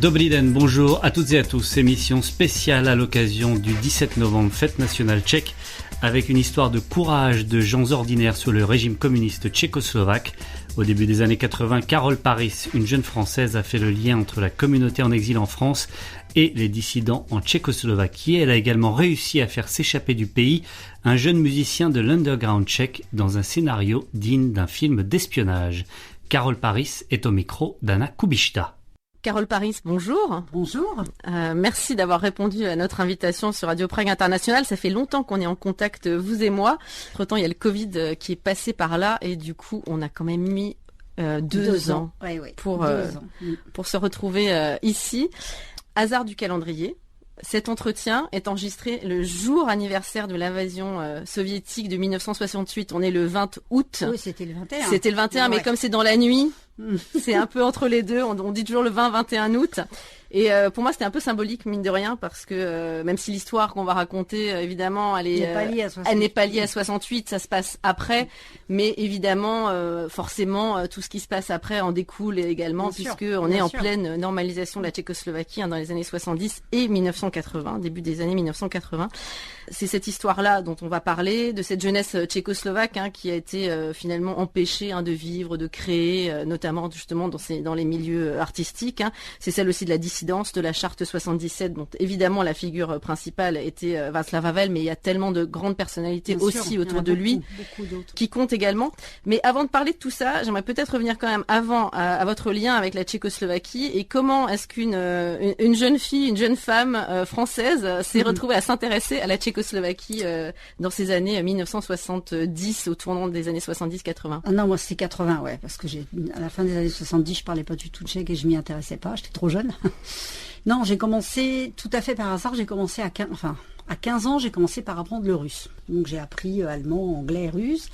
Dobry den, bonjour à toutes et à tous. Émission spéciale à l'occasion du 17 novembre, fête nationale tchèque, avec une histoire de courage de gens ordinaires sous le régime communiste tchécoslovaque. Au début des années 80, Carole Paris, une jeune Française, a fait le lien entre la communauté en exil en France et les dissidents en Tchécoslovaquie. Elle a également réussi à faire s'échapper du pays un jeune musicien de l'underground tchèque dans un scénario digne d'un film d'espionnage. Carole Paris est au micro d'Anna Kubišta. Carole Paris, bonjour. Bonjour. Merci d'avoir répondu à notre invitation sur Radio Prague International. Ça fait longtemps qu'on est en contact, vous et moi. Entre-temps, il y a le Covid qui est passé par là et du coup, on a quand même mis deux ans. Oui. Pour se retrouver ici. Hasard du calendrier. Cet entretien est enregistré le jour anniversaire de l'invasion soviétique de 1968. On est le 20 août. Oui, c'était le 21. C'était le 21, mais comme c'est dans la nuit, c'est un peu entre les deux. On dit toujours le 20-21 août. Et pour moi, c'était un peu symbolique, mine de rien, parce que même si l'histoire qu'on va raconter, évidemment, elle n'est pas liée à 68, ça se passe après. Mais évidemment, forcément, tout ce qui se passe après en découle également, puisque on est en pleine normalisation de la Tchécoslovaquie dans les années 70 et 1980, début des années 1980. C'est cette histoire-là dont on va parler, de cette jeunesse tchécoslovaque qui a été finalement empêchée de vivre, de créer, notamment justement dans les milieux artistiques. C'est celle aussi de la dissidence, de la charte 77, dont évidemment la figure principale était Václav Havel, mais il y a tellement de grandes personnalités aussi autour de lui beaucoup d'autres qui comptent également. Mais avant de parler de tout ça, j'aimerais peut-être revenir quand même avant à votre lien avec la Tchécoslovaquie et comment est-ce qu'une jeune fille, une jeune femme française s'est retrouvée à s'intéresser à la Tchécoslovaquie dans ces années 1970, au tournant des années 70-80. Ah non, moi c'était 80, parce que à la fin des années 70, je parlais pas du tout tchèque et je m'y intéressais pas, j'étais trop jeune. Non, j'ai commencé tout à fait par hasard, j'ai commencé à 15 ans, j'ai commencé par apprendre le russe. Donc j'ai appris allemand, anglais, russe.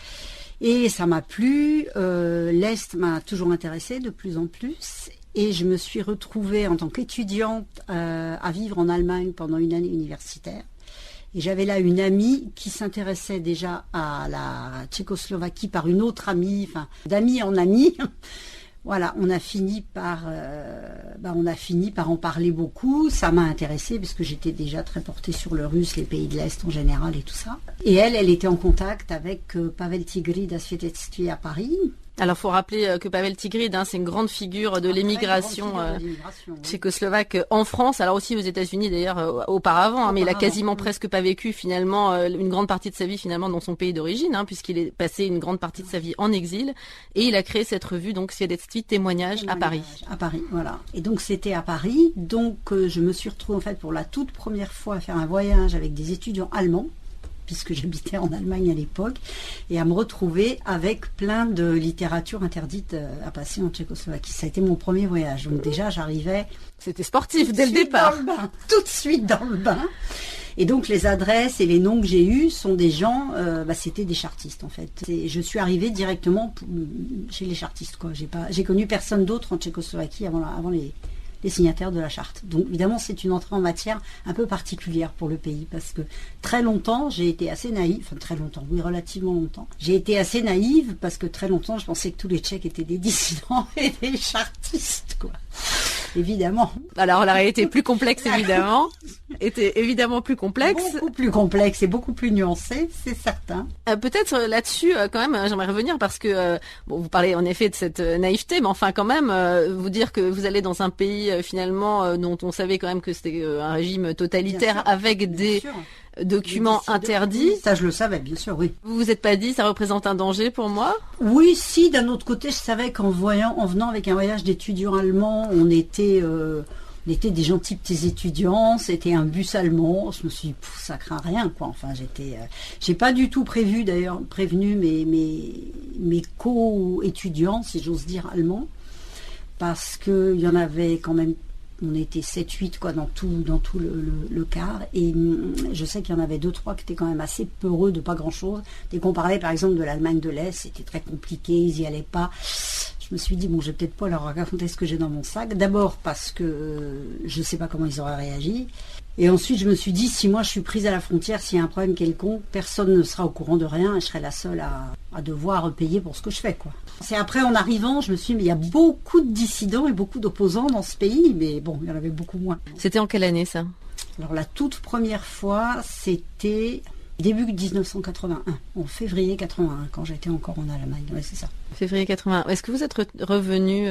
Et ça m'a plu, l'Est m'a toujours intéressée de plus en plus. Et je me suis retrouvée en tant qu'étudiante à vivre en Allemagne pendant une année universitaire. Et j'avais là une amie qui s'intéressait déjà à la Tchécoslovaquie par une autre amie, d'amie en amie. Voilà, on a fini par en parler beaucoup. Ça m'a intéressée parce que j'étais déjà très portée sur le russe, les pays de l'Est en général et tout ça. Et elle était en contact avec Pavel Tigrid à Světectví à Paris. Alors, faut rappeler que Pavel Tigrid, c'est une grande figure de l'émigration tchécoslovaque en France, alors aussi aux États-Unis d'ailleurs auparavant, mais il a quasiment presque pas vécu finalement une grande partie de sa vie finalement dans son pays d'origine, puisqu'il est passé une grande partie de sa vie en exil, et il a créé cette revue donc Světectví témoignage à Paris. À Paris, voilà. Et donc c'était à Paris, donc je me suis retrouvée en fait pour la toute première fois à faire un voyage avec des étudiants allemands, puisque j'habitais en Allemagne à l'époque, et à me retrouver avec plein de littérature interdite à passer en Tchécoslovaquie. Ça a été mon premier voyage. Donc déjà, j'arrivais... C'était sportif dès le départ. Tout de suite dans le bain. Et donc les adresses et les noms que j'ai eus sont des gens, c'était des chartistes en fait. Je suis arrivée directement chez les chartistes, quoi. J'ai connu personne d'autre en Tchécoslovaquie avant les signataires de la charte. Donc évidemment c'est une entrée en matière un peu particulière pour le pays parce que très longtemps j'ai été assez naïve, relativement longtemps. J'ai été assez naïve parce que très longtemps je pensais que tous les Tchèques étaient des dissidents et des chartistes, quoi. Évidemment. Alors la réalité est plus complexe évidemment. Était évidemment plus complexe. Beaucoup plus complexe et beaucoup plus nuancée, c'est certain. Peut-être là-dessus, quand même, j'aimerais revenir parce que vous parlez en effet de cette naïveté, mais enfin quand même, vous dire que vous allez dans un pays finalement dont on savait quand même que c'était un régime totalitaire avec des documents interdits. Ça, je le savais, bien sûr, oui. Vous vous êtes pas dit, ça représente un danger pour moi? Oui, si, d'un autre côté, je savais qu'en venant avec un voyage d'étudiants allemands, on était des gentils petits étudiants, c'était un bus allemand, je me suis dit, ça craint rien, quoi. Enfin, j'ai pas du tout prévenu mes co-étudiants, si j'ose dire, allemands, parce qu'il y en avait quand même. On était 7-8 quoi dans tout le quart, et je sais qu'il y en avait 2-3 qui étaient quand même assez peureux de pas grand chose. Dès qu'on parlait par exemple de l'Allemagne de l'Est, c'était très compliqué, ils y allaient pas. Je me suis dit je vais peut-être pas leur raconter ce que j'ai dans mon sac. D'abord parce que je sais pas comment ils auraient réagi, Et ensuite, je me suis dit, si moi je suis prise à la frontière, s'il y a un problème quelconque, personne ne sera au courant de rien et je serai la seule à devoir payer pour ce que je fais, quoi. C'est après, en arrivant, je me suis dit, mais il y a beaucoup de dissidents et beaucoup d'opposants dans ce pays, mais bon, il y en avait beaucoup moins. C'était en quelle année, ça? Alors, la toute première fois, c'était début 1981, en février 81, quand j'étais encore en Allemagne. Ouais, c'est ça. Février 81. Est-ce que vous êtes revenu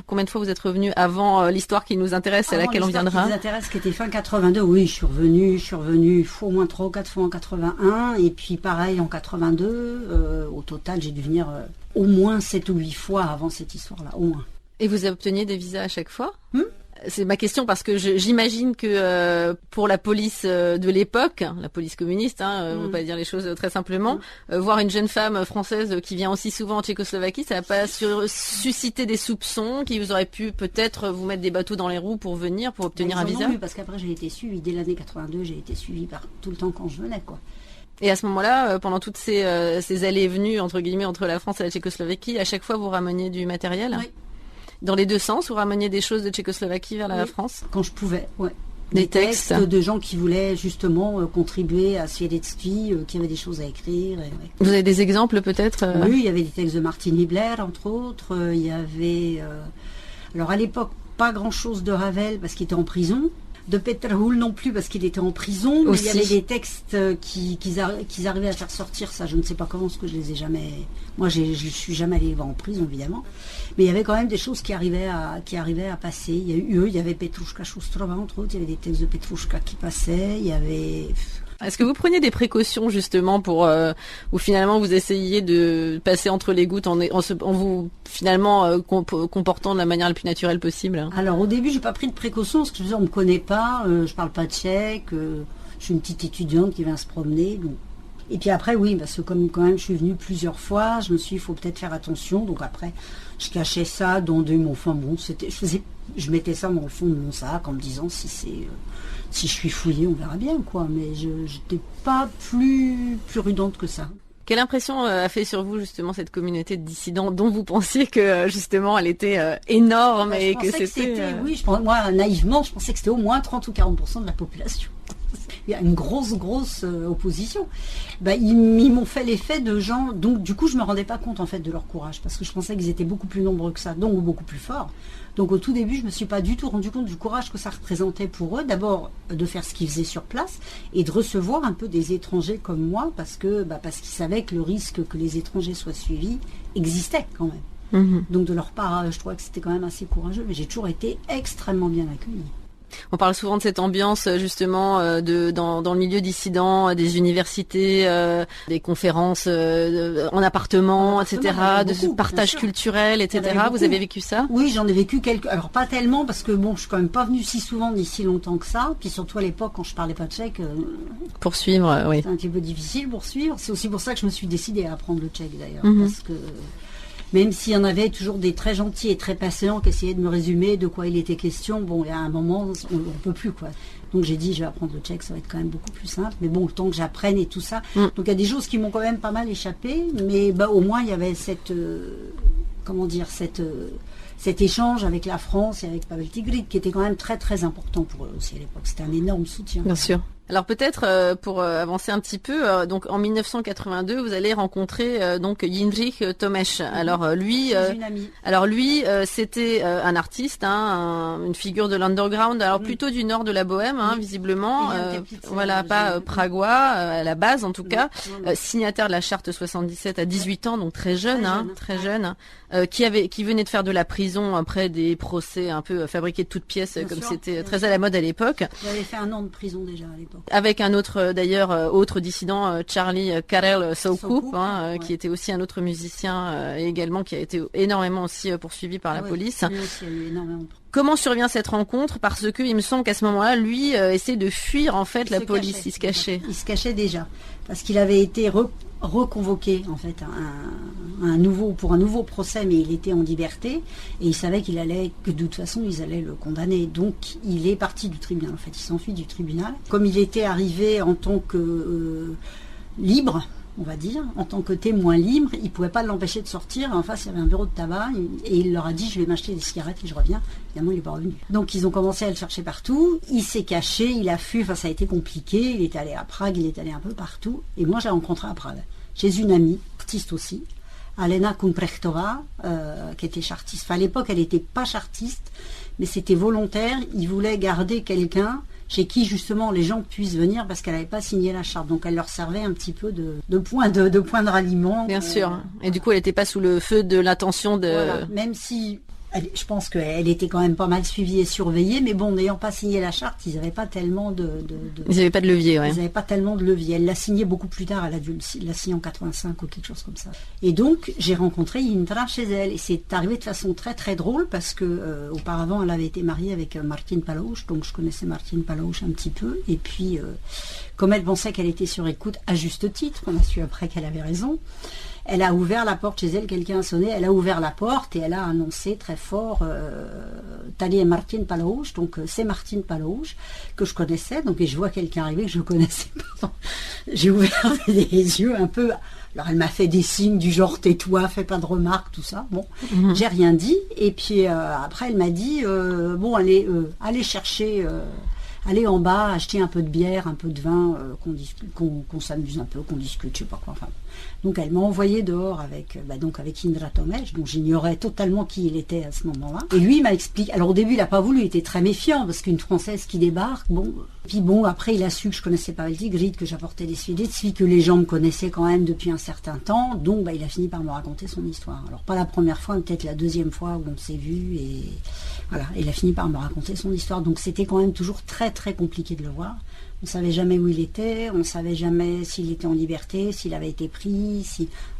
combien de fois vous êtes revenu avant l'histoire qui nous intéresse, à laquelle on viendra? Qui nous intéresse, qui était fin 82, oui, je suis revenu au moins 3 ou 4 fois en 81, et puis pareil en 82, au total j'ai dû venir au moins 7 ou 8 fois avant cette histoire-là, au moins. Et vous obteniez des visas à chaque fois? C'est ma question parce que j'imagine que pour la police de l'époque, la police communiste, on va pas dire les choses très simplement, voir une jeune femme française qui vient aussi souvent en Tchécoslovaquie, ça n'a pas suscité des soupçons qui vous auraient pu peut-être vous mettre des bateaux dans les roues pour venir, pour obtenir un visa? Oui, parce qu'après j'ai été suivie, dès l'année 82, j'ai été suivie par tout le temps quand je venais, quoi. Et à ce moment-là, pendant toutes ces allées et venues, entre guillemets, entre la France et la Tchécoslovaquie, à chaque fois vous rameniez du matériel? Oui. Dans les deux sens, vous rameniez des choses de Tchécoslovaquie vers la France? Quand je pouvais, ouais. Des textes de gens qui voulaient justement contribuer à Sviedetsky, qui avaient des choses à écrire. Ouais. Vous avez des exemples peut-être? Oui, il y avait des textes de Martin Nibler, entre autres. Il y avait, alors à l'époque, pas grand-chose de Ravel parce qu'il était en prison. De Peter Hull non plus parce qu'il était en prison, mais aussi. Il y avait des textes qu'ils arrivaient à faire sortir, ça je ne sais pas comment, parce que je les ai jamais... Moi je suis jamais allée les voir en prison évidemment, mais il y avait quand même des choses qui arrivaient à passer. Il y avait Petrushka Shustrova entre autres, il y avait des textes de Petrushka qui passaient, il y avait... Est-ce que vous preniez des précautions justement pour ou finalement vous essayiez de passer entre les gouttes en vous finalement comportant de la manière la plus naturelle possible? Alors au début j'ai pas pris de précautions parce que je me disais on me connaît pas, je parle pas tchèque, je suis une petite étudiante qui vient se promener. Donc. Et puis après oui, parce que comme quand même je suis venue plusieurs fois, je me suis dit il faut peut-être faire attention. Donc après je cachais ça dans enfin bon je mettais ça dans le fond de mon sac en me disant si je suis fouillée, on verra bien, quoi. Mais je n'étais pas plus prudente que ça. Quelle impression a fait sur vous, justement, cette communauté de dissidents dont vous pensiez que, justement, elle était énorme et que c'était... Oui, moi, naïvement, je pensais que c'était au moins 30 ou 40% de la population. Il y a une grosse opposition. Ils m'ont fait l'effet de gens... Donc, du coup, je ne me rendais pas compte, en fait, de leur courage. Parce que je pensais qu'ils étaient beaucoup plus nombreux que ça, donc beaucoup plus forts. Donc au tout début, je ne me suis pas du tout rendu compte du courage que ça représentait pour eux, d'abord de faire ce qu'ils faisaient sur place et de recevoir un peu des étrangers comme moi parce qu'ils savaient que le risque que les étrangers soient suivis existait quand même. Donc de leur part, je trouvais que c'était quand même assez courageux, mais j'ai toujours été extrêmement bien accueillie. On parle souvent de cette ambiance justement dans le milieu dissident, des universités, des conférences en appartement, etc., de ce partage culturel, etc. Vous avez vécu ça? Oui, j'en ai vécu quelques. Alors pas tellement parce que bon, je suis quand même pas venue si souvent ni si longtemps que ça. Puis surtout à l'époque quand je parlais pas tchèque. Pour suivre, oui. C'est un petit peu difficile pour suivre. C'est aussi pour ça que je me suis décidée à apprendre le tchèque d'ailleurs, parce que. Même s'il y en avait toujours des très gentils et très patients qui essayaient de me résumer de quoi il était question, bon, il y a un moment, on ne peut plus, quoi. Donc j'ai dit, je vais apprendre le tchèque, ça va être quand même beaucoup plus simple. Mais bon, le temps que j'apprenne et tout ça. Donc il y a des choses qui m'ont quand même pas mal échappé, mais au moins il y avait cet échange avec la France et avec Pavel Tigrid qui était quand même très très important pour eux aussi à l'époque. C'était un énorme soutien. Bien sûr. Alors peut-être pour avancer un petit peu, donc en 1982, vous allez rencontrer donc Jindřich Tomeš. Alors lui, c'était un artiste, une figure de l'underground. Alors plutôt du nord de la Bohème, visiblement. Voilà, pas pragois à la base en tout cas. Signataire de la charte 77 à 18 ans, donc très jeune, très jeune. Qui venait de faire de la prison après des procès un peu fabriqués de toutes pièces, comme c'était très à la mode à l'époque. J'avais fait 1 an de prison déjà à l'époque. Avec un autre, d'ailleurs, autre dissident, Charlie Karel Soukup, qui était aussi un autre musicien et également qui a été énormément aussi poursuivi par la police. Lui aussi a eu énormément. Comment survient cette rencontre? Parce que il me semble qu'à ce moment-là, lui essayait de fuir en fait la police. Il se cachait. Il se cachait déjà parce qu'il avait été reconvoqué en fait pour un nouveau procès, mais il était en liberté et il savait que de toute façon ils allaient le condamner. Donc il est parti du tribunal. En fait, il s'enfuit du tribunal. Comme il était arrivé en tant que libre, on va dire, en tant que témoin libre. Il ne pouvait pas l'empêcher de sortir. En face, il y avait un bureau de tabac et il leur a dit, je vais m'acheter des cigarettes et je reviens. Évidemment, il n'est pas revenu. Donc, ils ont commencé à le chercher partout. Il s'est caché, il a fui. Enfin, ça a été compliqué. Il est allé à Prague, il est allé un peu partout. Et moi, j'ai rencontré à Prague, chez une amie, artiste aussi, Alena Kumprechtova, qui était chartiste. Enfin, à l'époque, elle n'était pas chartiste, mais c'était volontaire. Il voulait garder quelqu'un chez qui justement les gens puissent venir parce qu'elle n'avait pas signé la charte. Donc elle leur servait un petit peu de point de ralliement. Bien sûr. Et du coup, elle n'était pas sous le feu de l'attention de... Voilà. Même si... je pense qu'elle était quand même pas mal suivie et surveillée, mais bon, n'ayant pas signé la charte, ils n'avaient pas tellement Ils n'avaient pas de levier, ouais. Ils n'avaient pas tellement de levier. Elle l'a signé beaucoup plus tard, elle l'a signé en 85 ou quelque chose comme ça. Et donc, j'ai rencontré Indra chez elle, et c'est arrivé de façon très très drôle, parce que auparavant, elle avait été mariée avec Martin Palouche, donc je connaissais Martin Palouche un petit peu, et puis, comme elle pensait qu'elle était sur écoute, à juste titre, on a su après qu'elle avait raison, elle a ouvert la porte chez elle, quelqu'un a sonné, elle a ouvert la porte et elle a annoncé très fort Tali et Martin Palouche, donc c'est Martin Palouche que je connaissais, donc et je vois quelqu'un arriver que je ne connaissais pas. J'ai ouvert les yeux un peu, alors elle m'a fait des signes du genre tais-toi, fais pas de remarques, tout ça, bon, j'ai rien dit, et puis après elle m'a dit, bon allez chercher... aller en bas, acheter un peu de bière, un peu de vin, qu'on s'amuse un peu, qu'on discute, je sais pas quoi. Enfin, donc elle m'a envoyé dehors avec Indra Tomesh, dont j'ignorais totalement qui il était à ce moment-là. Et lui, il m'a expliqué. Alors au début, il n'a pas voulu, il était très méfiant parce qu'une Française qui débarque, bon. Puis bon, après, il a su que je connaissais pas Valdigrid, que j'apportais des suites, que les gens me connaissaient quand même depuis un certain temps. Donc, il a fini par me raconter son histoire. Alors pas la première fois, mais peut-être la deuxième fois où on s'est vu et voilà. Il a fini par me raconter son histoire. Donc c'était quand même toujours très très compliqué de le voir. On ne savait jamais où il était, on ne savait jamais s'il était en liberté, s'il avait été pris,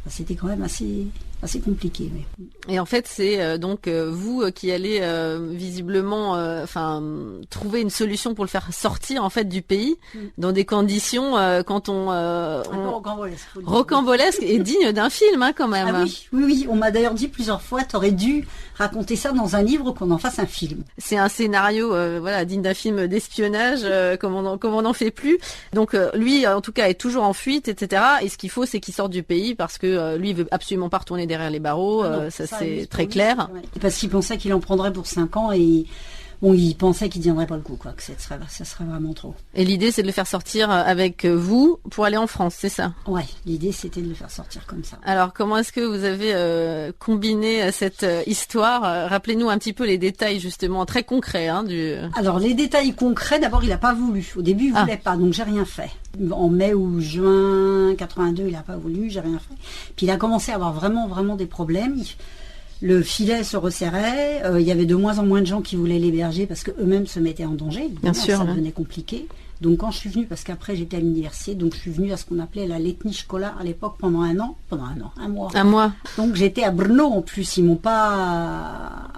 c'était quand même assez compliqué. Oui. Et en fait, c'est donc vous qui allez visiblement trouver une solution pour le faire sortir en fait du pays dans des conditions quand on rocambolesque et digne d'un film quand même. Ah oui, on m'a d'ailleurs dit plusieurs fois, t'aurais dû raconter ça dans un livre, qu'on en fasse un film. C'est un scénario digne d'un film d'espionnage, comme on n'en fait plus. Donc lui en tout cas est toujours en fuite, etc. Et ce qu'il faut, c'est qu'il sorte du pays parce que lui il veut absolument pas retourner derrière les barreaux, ça c'est très clair. Ouais. Parce qu'il pensait qu'il en prendrait pour 5 ans et bon, il pensait qu'il ne tiendrait pas le coup, quoi, que ça serait vraiment trop. Et l'idée, c'est de le faire sortir avec vous pour aller en France, c'est ça? Ouais, l'idée, c'était de le faire sortir comme ça. Alors, comment est-ce que vous avez combiné cette histoire? Rappelez-nous un petit peu les détails, justement, très concrets. Alors, les détails concrets, d'abord, il n'a pas voulu. Au début, il ne voulait pas, donc j'ai rien fait. En mai ou juin 82, il n'a pas voulu, j'ai rien fait. Puis il a commencé à avoir vraiment, vraiment des problèmes. Le filet se resserrait, il y avait de moins en moins de gens qui voulaient l'héberger parce qu'eux-mêmes se mettaient en danger. Bien sûr, ça devenait compliqué. Donc quand je suis venue, parce qu'après j'étais à l'université, donc je suis venue à ce qu'on appelait la letnie Shkola à l'époque un mois. Un mois. Donc j'étais à Brno en plus, ils m'ont pas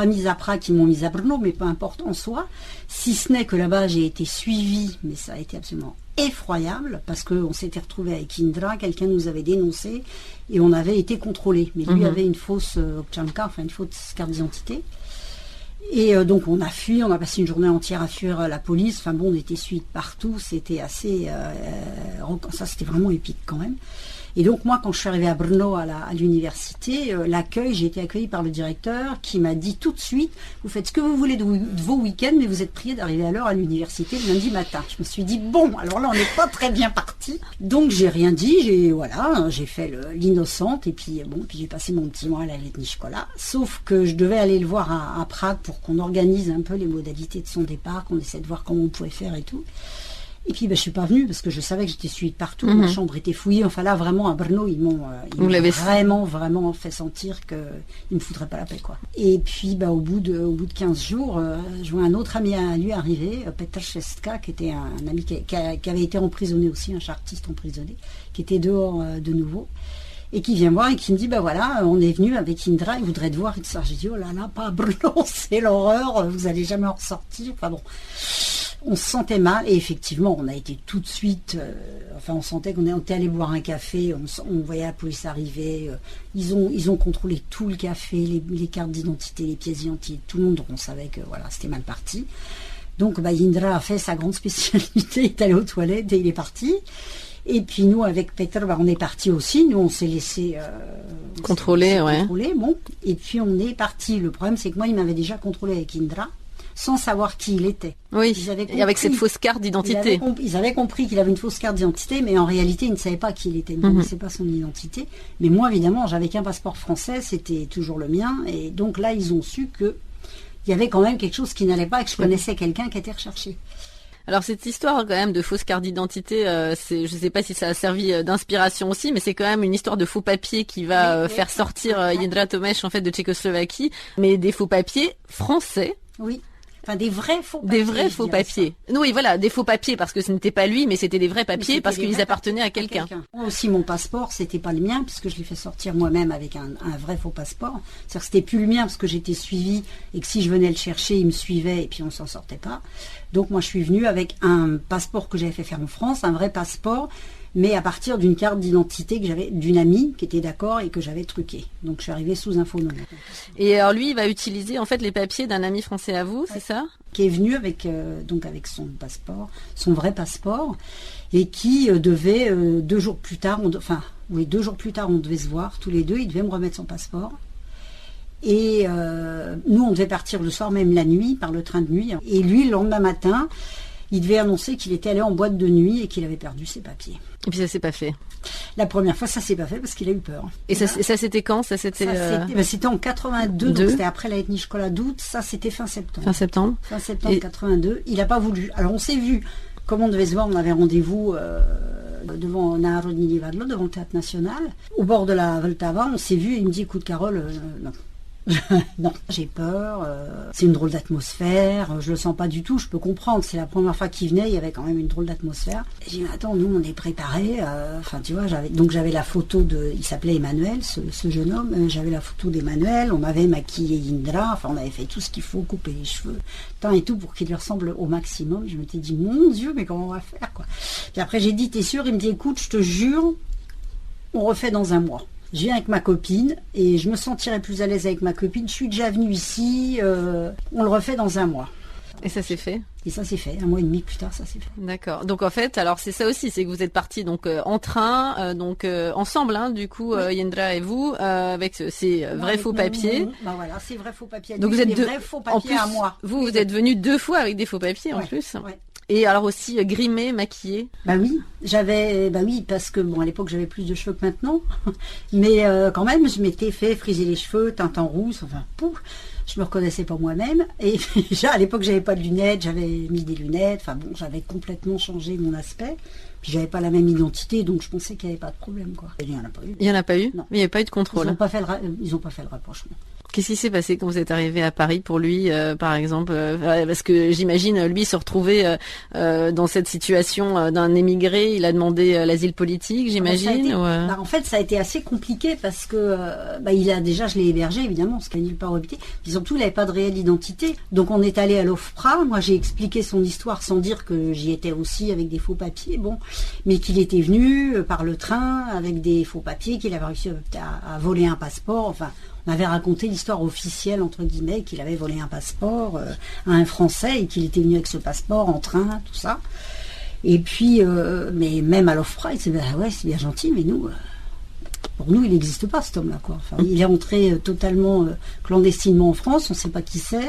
mise à Prague, ils m'ont mise à Brno, mais peu importe en soi. Si ce n'est que là-bas j'ai été suivie, mais ça a été absolument effroyable parce qu'on s'était retrouvé avec Indra, quelqu'un nous avait dénoncé et on avait été contrôlé. Mais lui avait une fausse Obtchanka, une fausse carte d'identité. Et donc on a fui, on a passé une journée entière à fuir la police. Enfin bon, on était suivis partout, c'était assez... ça c'était vraiment épique quand même. Et donc moi, quand je suis arrivée à Brno à l'université, l'accueil, j'ai été accueillie par le directeur qui m'a dit tout de suite, vous faites ce que vous voulez de vos week-ends, mais vous êtes priés d'arriver à l'heure à l'université le lundi matin. Je me suis dit, bon, alors là, on n'est pas très bien parti. Donc j'ai rien dit, j'ai fait l'innocente, et puis j'ai passé mon petit mois à la letnie Shkola. Sauf que je devais aller le voir à Prague pour qu'on organise un peu les modalités de son départ, qu'on essaie de voir comment on pouvait faire et tout. Et puis je suis pas venue parce que je savais que j'étais suivie de partout, ma chambre était fouillée, enfin là vraiment à Brno ils m'ont vraiment fait sentir qu'ils me foutraient pas la paix, quoi. Et puis au bout de 15 jours, je vois un autre ami à lui arriver, Petr Šestka, qui était un ami qui avait été emprisonné aussi, un chartiste emprisonné, qui était dehors de nouveau. Et qui vient voir et qui me dit, voilà, on est venu avec Indra, il voudrait te voir. Et ça, j'ai dit, oh là là, pas à Brno, c'est l'horreur, vous allez jamais en ressortir. Enfin bon, on se sentait mal et effectivement, on a été tout de suite, on sentait qu'on était allé boire un café, on voyait la police arriver, ils ont contrôlé tout le café, les cartes d'identité, les pièces d'identité, tout le monde, donc on savait que voilà, c'était mal parti. Donc Indra a fait sa grande spécialité, il est allé aux toilettes et il est parti. Et puis nous, avec Peter, on est partis aussi. Nous, on s'est laissé contrôler. Bon. Et puis on est partis. Le problème, c'est que moi, il m'avait déjà contrôlé avec Indra, sans savoir qui il était. Oui, et avec cette fausse carte d'identité. Ils avaient compris qu'il avait une fausse carte d'identité, mais en réalité, ils ne savaient pas qui il était. Ils ne connaissaient pas son identité. Mais moi, évidemment, j'avais qu'un passeport français, c'était toujours le mien. Et donc là, ils ont su que il y avait quand même quelque chose qui n'allait pas et que je connaissais quelqu'un qui était recherché. Alors cette histoire quand même de fausse carte d'identité, je sais pas si ça a servi d'inspiration aussi, mais c'est quand même une histoire de faux papiers qui va faire sortir Jindra Tomeš en fait de Tchécoslovaquie, mais des faux papiers français. Oui. Enfin, des vrais faux papiers. Des vrais faux papiers. Oui, voilà, des faux papiers parce que ce n'était pas lui, mais c'était des vrais papiers parce qu'ils appartenaient à quelqu'un. Moi aussi, mon passeport, c'était pas le mien puisque je l'ai fait sortir moi-même avec un vrai faux passeport. C'est-à-dire que c'était plus le mien parce que j'étais suivie et que si je venais le chercher, il me suivait et puis on s'en sortait pas. Donc moi, je suis venue avec un passeport que j'avais fait faire en France, un vrai passeport, mais à partir d'une carte d'identité que j'avais d'une amie qui était d'accord et que j'avais truquée. Donc je suis arrivée sous un faux nom. Et alors lui, il va utiliser en fait les papiers d'un ami français à vous, c'est ça ? Qui est venu avec avec son passeport, son vrai passeport, et qui devait 2 jours plus tard, 2 jours plus tard, on devait se voir tous les deux. Il devait me remettre son passeport. Et nous, on devait partir le soir, même la nuit, par le train de nuit. Et lui, le lendemain matin, il devait annoncer qu'il était allé en boîte de nuit et qu'il avait perdu ses papiers. Et puis ça s'est pas fait. La première fois, ça s'est pas fait parce qu'il a eu peur. Et ça c'était quand ? C'était en 82, donc c'était après la ethnie Chocolat d'août. Ça, c'était fin septembre. Fin septembre 82. Il n'a pas voulu. Alors, on s'est vu. Comme on devait se voir, on avait rendez-vous devant Národní divadlo, devant le Théâtre National. Au bord de la Vltava, on s'est vu et il me dit, écoute, Carole, non. Non, j'ai peur, c'est une drôle d'atmosphère, je le sens pas du tout, je peux comprendre, c'est la première fois qu'il venait, il y avait quand même une drôle d'atmosphère. J'ai dit, attends, nous on est préparés, tu vois, j'avais la photo il s'appelait Emmanuel, ce jeune homme, j'avais la photo d'Emmanuel, on m'avait maquillé Indra, on avait fait tout ce qu'il faut, couper les cheveux, tant et tout pour qu'il lui ressemble au maximum. Je m'étais dit, mon Dieu, mais comment on va faire, quoi. Puis après j'ai dit, t'es sûr? Il me dit, écoute, je te jure, on refait dans un mois. Je viens avec ma copine et je me sentirai plus à l'aise avec ma copine. Je suis déjà venue ici, on le refait dans un mois. Et ça s'est fait ? Et ça s'est fait, 1 mois et demi plus tard, ça s'est fait. D'accord. Donc en fait, alors c'est ça aussi, c'est que vous êtes partis donc en train, ensemble, du coup, oui. Jindra et vous, avec ces vrais faux papiers. Bah voilà, ces vrais faux papiers. Donc vous êtes vrais faux papiers en plus, à moi. Vous êtes venus 2 fois avec des faux papiers en plus. Ouais. Et alors aussi grimé, maquillé. Bah oui, parce que à l'époque j'avais plus de cheveux que maintenant, mais quand même je m'étais fait friser les cheveux, teinte en rousse, je me reconnaissais pas moi-même. Et à l'époque j'avais pas de lunettes, j'avais mis des lunettes, j'avais complètement changé mon aspect. Puis j'avais pas la même identité, donc je pensais qu'il n'y avait pas de problème, quoi. Et il y en a pas eu. Il y en a pas eu ? Non. Mais il n'y avait pas eu de contrôle. Ils ont pas fait le rapprochement. Qu'est-ce qui s'est passé quand vous êtes arrivé à Paris pour lui, par exemple parce que j'imagine, lui, se retrouver dans cette situation d'un émigré, il a demandé l'asile politique, j'imagine. En fait, ça a été assez compliqué parce que je l'ai hébergé, évidemment, parce qu'il n'a nulle part où habiter. Puis surtout, il n'avait pas de réelle identité. Donc on est allé à l'OFPRA. Moi, j'ai expliqué son histoire sans dire que j'y étais aussi avec des faux papiers, mais qu'il était venu par le train avec des faux papiers, qu'il avait réussi à voler un passeport, on avait raconté l'histoire officielle, entre guillemets, qu'il avait volé un passeport à un Français et qu'il était venu avec ce passeport en train, tout ça. Et puis, mais même à l'OFPRA, il disait, c'est bien gentil, mais nous, pour nous, il n'existe pas, cet homme-là, quoi. Il est rentré totalement clandestinement en France, on ne sait pas qui c'est.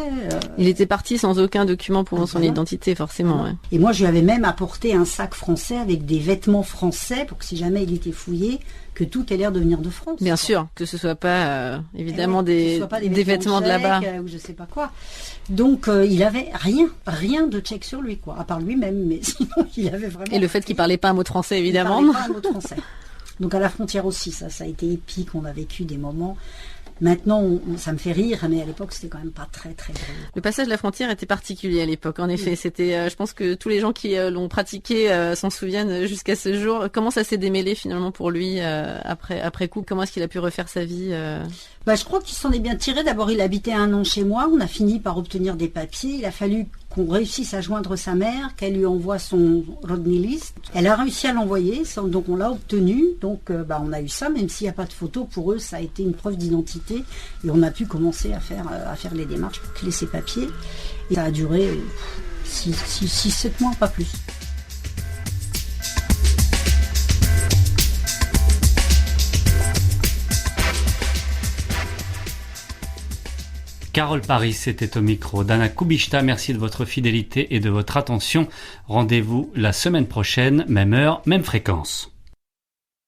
Il était parti sans aucun document prouvant son identité, forcément. Voilà. Ouais. Et moi, je lui avais même apporté un sac français avec des vêtements français pour que si jamais il était fouillé, que tout ait l'air de venir de France. Bien sûr, que ce soit pas évidemment des vêtements de là-bas ou je sais pas quoi. Donc il avait rien de tchèque sur lui, quoi, à part lui-même, mais sinon il avait vraiment. Et le fait qu'il parlait pas un mot de français, évidemment. Il parlait pas un mot de français. Donc à la frontière aussi, ça a été épique. On a vécu des moments. Maintenant, ça me fait rire, mais à l'époque, c'était quand même pas très, très drôle. Le passage de la frontière était particulier à l'époque. En effet, c'était, je pense que tous les gens qui l'ont pratiqué s'en souviennent jusqu'à ce jour. Comment ça s'est démêlé finalement pour lui après coup? Comment est-ce qu'il a pu refaire sa vie Je crois qu'il s'en est bien tiré. D'abord, il habitait 1 an chez moi. On a fini par obtenir des papiers. Il a fallu qu'on réussisse à joindre sa mère, qu'elle lui envoie son rodný list. Elle a réussi à l'envoyer, donc on l'a obtenu. Donc on a eu ça, même s'il n'y a pas de photo. Pour eux, ça a été une preuve d'identité. Et on a pu commencer à faire les démarches pour qu'il ait ses papiers. Et ça a duré 6-7 mois, pas plus. Carole Paris était au micro. Dana Kubishta, merci de votre fidélité et de votre attention. Rendez-vous la semaine prochaine, même heure, même fréquence.